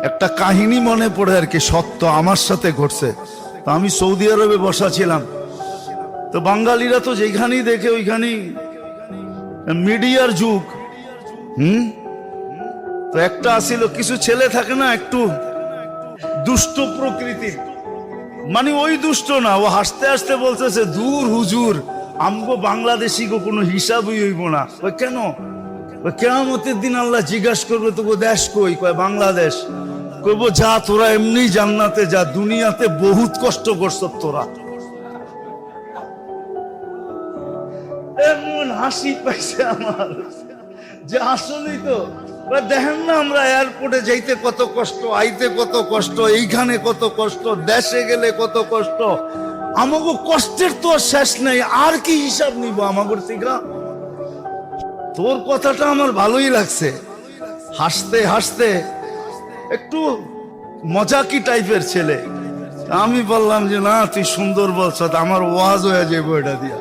একটা কাহিনী মনে পড়ে আর কি, সত্য আমার সাথে ঘটছে। তো আমি সৌদি আরবে বসা ছিলাম, তো বাঙালিরা তো যেখানেই দেখে ওইখানেই মিডিয়ার যুগ। তো একটা আসিল, কিছু ছেলে থাকে না একটু দুষ্ট প্রকৃতির, মানে ওই দুষ্ট না, ও হাসতে হাসতে বলতেছে, দূর হুজুর, আমগো বাংলাদেশি গো কোনো হিসাবই হইব না। ওই কেন? ওই কিয়ামতের দিন আল্লাহ জিজ্ঞাসা করবে, তোকে দেশ কই? কয় বাংলাদেশ। কইব যা, তোরা এমনি জান্নাতে যা, দুনিয়াতে বহুত কষ্ট করছ তোরা। এমন হাসি পাইছে আমার যে আসলেই তো দেখেন না, আমরা এয়ারপোর্টে যাইতে কত কষ্ট, আইতে কত কষ্ট, এইখানে কত কষ্ট, দেশে গেলে কত কষ্ট। আমাকে কষ্টের তো শেষ নেই, আর কি হিসাব নিব আমাদের থেকে? তোর কথাটা আমার ভালোই লাগছে, হাসতে হাসতে একটু মজাকি টাইপের ছেলে। আমি বললাম যে না, তুই সুন্দর বলছ, আমার ওয়াজ হয়ে যাবো এটা দিয়া।